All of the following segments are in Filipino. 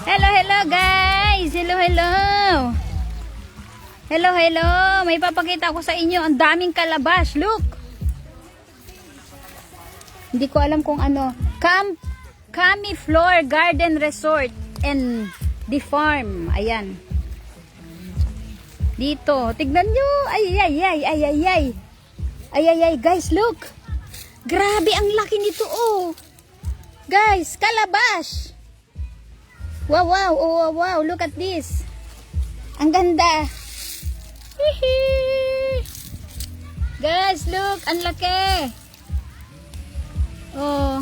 Hello, hello guys! Hello, hello! Hello, hello! May papakita ko sa inyo. Ang daming kalabash. Look! Hindi ko alam kung ano. Kami Floor Garden Resort and the Farm. Ayan. Dito. Tignan nyo. Ay, ay, ay, ay, ay, ay. Ay, ay, ay, guys, look. Grabe, ang laki nito, oh. Guys, kalabash. Wow, wow, oh, wow, wow. Look at this. Ang ganda. Hihi. Guys, look. Ang laki. Oh.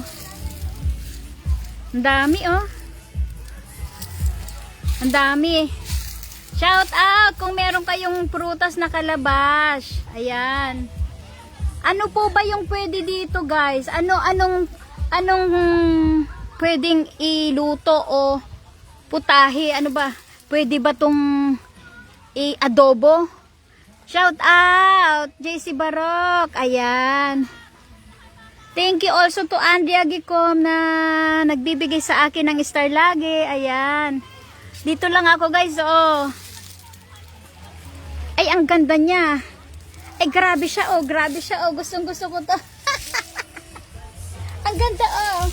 Ang dami, oh. Ang dami. Shout out kung meron kayong prutas na kalabash. Ayan. Ano po ba yung pwede dito, guys? Anong pwedeng iluto o putahe? Ano ba? Pwede ba tong i-adobo? Shout out JC Barok. Ayan. Thank you also to Andrea Gicom na nagbibigay sa akin ng star lagi. Ayan. Dito lang ako, guys, oh. Ay, ang ganda niya. Ay, grabe siya, oh. Grabe siya, oh. Gustong-gusto ko to. Ang ganda, oh.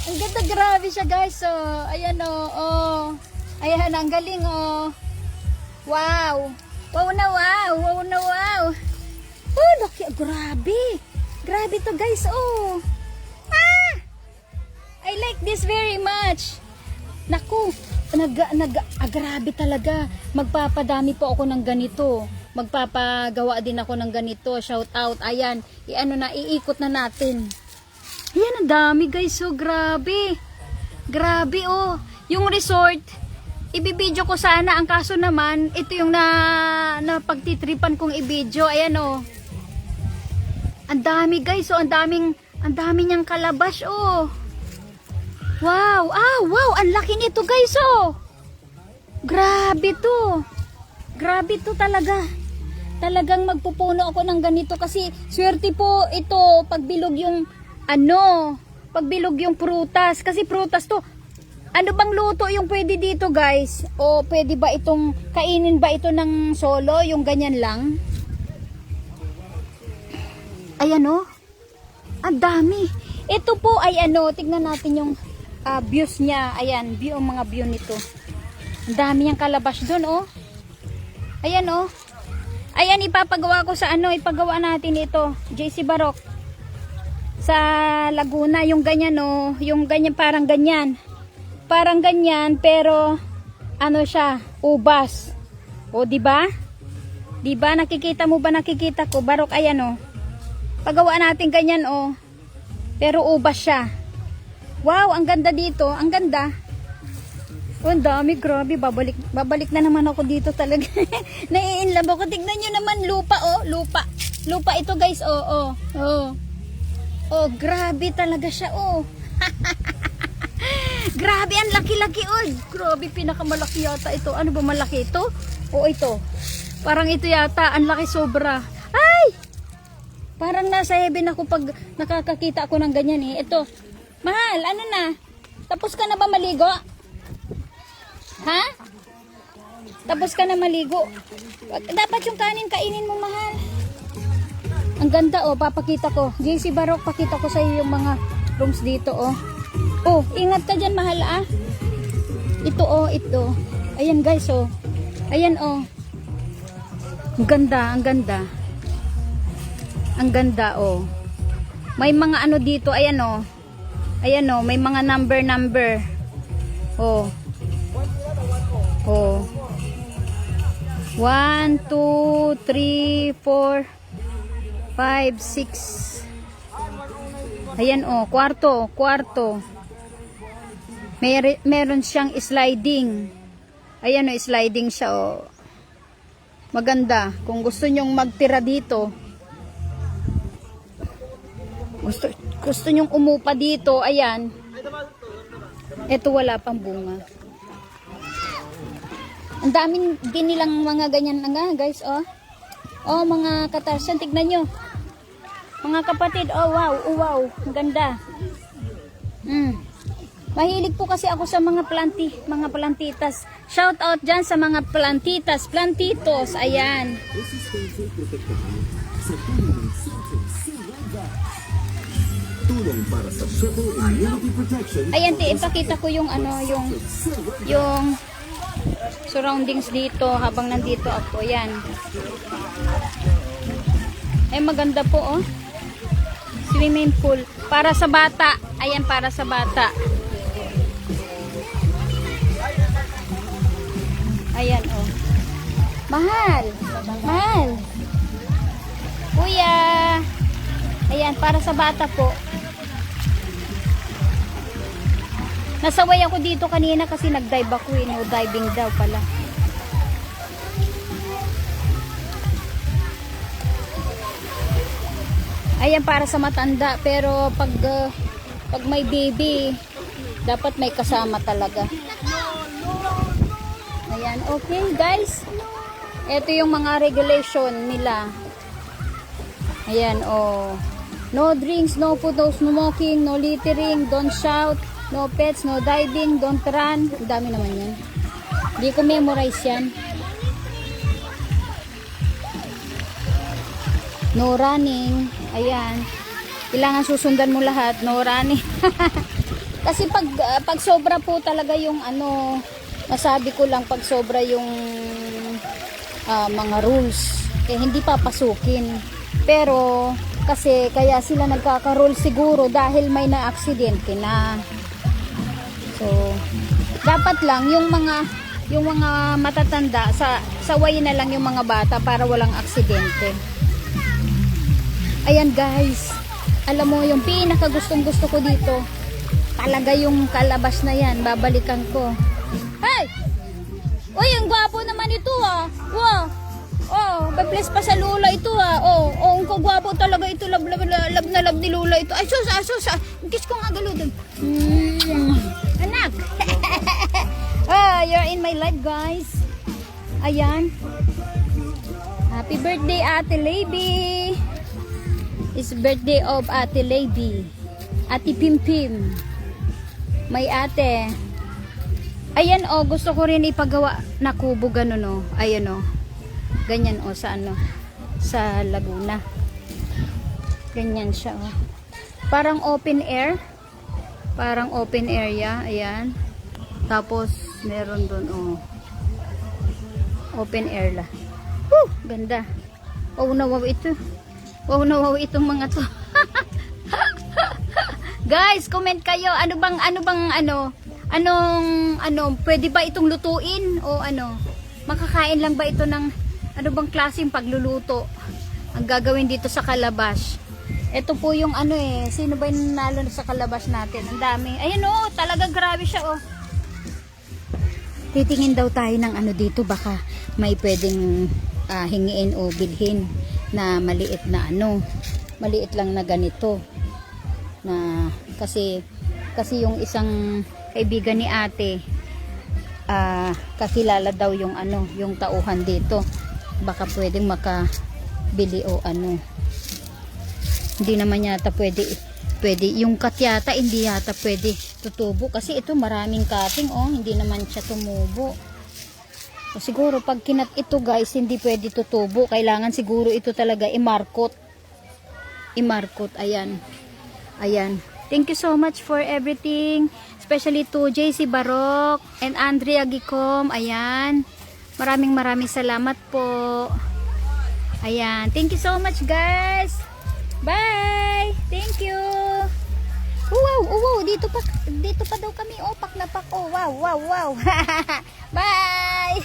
Ang ganda, grabe siya, guys, oh. Ayan, oh. Oh. Ayan, ang galing, oh. Wow. Wow na, wow. Wow na, wow. Oh, laki. Grabe. Grabe to, guys, oh. Ah! I like this very much. Naku. Grabe talaga. Magpapadami po ako ng ganito. Magpapagawa din ako ng ganito. Shout out. Ayan. Iikot na natin. Ayan, ang dami, guys. So, grabe. Grabe, oh. Yung resort, ibibidyo ko sana. Ang kaso naman, ito yung na pagtitripan kong ibidyo. Ayan, oh. Ang dami, guys. So, ang daming niyang kalabash, oh. Wow. Ah, wow. Ang laki nito, guys, oh. Grabe to. Grabe to talaga. Talagang magpupuno ako ng ganito kasi swerte po ito pagbilog yung pagbilog yung prutas. Kasi prutas to. Ano bang luto yung pwede dito, guys? O pwede ba itong kainin ba ito ng solo? Yung ganyan lang? Ayan, oh. Ang dami. Ito po ay tignan natin yung views niya. Ayan, mga view nito. Ang dami niyang kalabash doon, oh. Ayan, oh. Ayan, ipapagawa ko sa ipagawa natin ito. JC Barok. Sa Laguna, yung ganyan, oh. Yung ganyan, parang ganyan. Parang ganyan, pero siya, ubas. O, di ba? Di ba? Nakikita mo ba? Nakikita ko. Barok, ayan, oh. Pagawa natin ganyan, oh. Pero ubas siya. Wow, ang ganda dito. Ang ganda. Oh, ang dami, grabe. Babalik na naman ako dito talaga. Nai-inlove ako. Tignan nyo naman, lupa, oh. Lupa. Lupa ito, guys, oh, oh. Oh, oh, grabe talaga siya, oh. Grabe, ang laki-laki, oh. Grabe, pinakamalaki yata ito. Ano ba malaki ito? Oh, ito. Parang ito yata. Ang laki sobra. Ay! Parang nasa heaven ako pag nakakakita ako ng ganyan, eh. Ito. Mahal, ano na? Tapos ka na ba maligo? Ha? Tapos ka na maligo? Dapat yung kainin mo, mahal. Ang ganda, oh. Papakita ko. JC Barok, pakita ko sa iyo yung mga rooms dito, oh. Oh, ingat ka dyan, mahal, ah. Ito, oh, ito. Ayan, guys, oh. Ayan, oh. Ang ganda, ang ganda. Ang ganda, oh. May mga dito, ayan, oh. Ayan, oh, may mga number. Oh. Oh. 1, 2, 3, 4, 5, 6. Ayan, oh, kwarto. Meron siyang sliding. Ayan, oh, sliding siya, oh. Maganda. Kung gusto nyong magtira dito, gusto nyong umupa dito, ayan. Ito wala pang bunga. Ang daming ginilang mga ganyan na, guys, oh. Oh, mga katarsan, tignan nyo. Mga kapatid, oh wow, ang ganda. Mahilig po kasi ako sa mga plantitas. Shout out dyan sa mga plantitas, plantitos. Ayan. Tulong para sa triple immunity protection. Ayan, ipakita ko yung ano, yung surroundings dito habang nandito ako. Yan. Ay, maganda po, oh. Swimming pool. Para sa bata. Ayan, para sa bata. Ayan, oh. Mahal. Mahal. Kuya. Ayan, para sa bata po. Nasaway ako dito kanina kasi nag-dive ako eh. No, diving daw pala. Ayan, para sa matanda. Pero pag may baby, dapat may kasama talaga. Ayan, okay guys. Ito yung mga regulation nila. Ayan, oh. No drinks, no food, no smoking, no littering, don't shout, no pets, no diving, don't run. Ang dami naman yan. Hindi ko memorize yan. No running. Ayan. Kailangan susundan mo lahat. No running. Kasi pag sobra po talaga yung ano, masabi ko lang pag sobra yung mga rules, eh hindi papasukin. Pero kasi kaya sila nagkaka-rule siguro dahil may na-aksidente na. So, dapat lang yung mga matatanda sawayin na lang yung mga bata para walang aksidente. Ayan guys, alam mo yung pinakagustong gusto ko dito talaga yung kalabas na yan, babalikan ko. Hey! Uy, ang gwapo naman ito ah. Wow! Oh, pa-bless pa sa lula ito ah. Oh, ang kagwapo talaga ito. Love na love ni lula ito. Ay, sus. Kiss ko nga galo dun. Anak. You're in my life, guys. Ayan. Happy birthday, Ate Lady. It's birthday of Ate Lady. Ate Pimpim. May ate. Ayan, oh, gusto ko rin ipagawa na kubo ganun, oh. Ayan, oh. Ganyan, oh, sa ano, sa Laguna. Ganyan siya, oh. Parang open air. Parang open area, ayan. Tapos, meron doon, oh. Open air la. Woo! Ganda. Wow na wow ito. Wow na wow itong mga to. Guys, comment kayo. Anong, pwede ba itong lutuin? O ano, makakain lang ba ito ng, ano bang klaseng pagluluto ang gagawin dito sa Calabash? Ito po yung ano eh, sino ba yung nanalo sa Calabash natin? Ang dami. Ayun oh, talaga grabe siya oh. Titingin daw tayo ng ano dito, baka may pwedeng hingiin o bilhin na maliit na ano, maliit lang na ganito. Na kasi yung isang kaibigan ni ate kakilala daw yung ano, yung tauhan dito, baka pwedeng makabili o ano. Hindi naman yata pwede yung cut yata, hindi yata pwede tutubo kasi ito maraming cutting oh, hindi naman siya tumubo. O siguro pag kinat ito guys, hindi pwede tutubo, kailangan siguro ito talaga i-markot. Ayan. Thank you so much for everything, especially to JC Barok and Andrea Gicom. Ayan, maraming salamat po. Ayan, thank you so much guys. Bye. Thank you. Wow, dito pa daw kami. Oh, pak na pak. Oh, wow. Bye.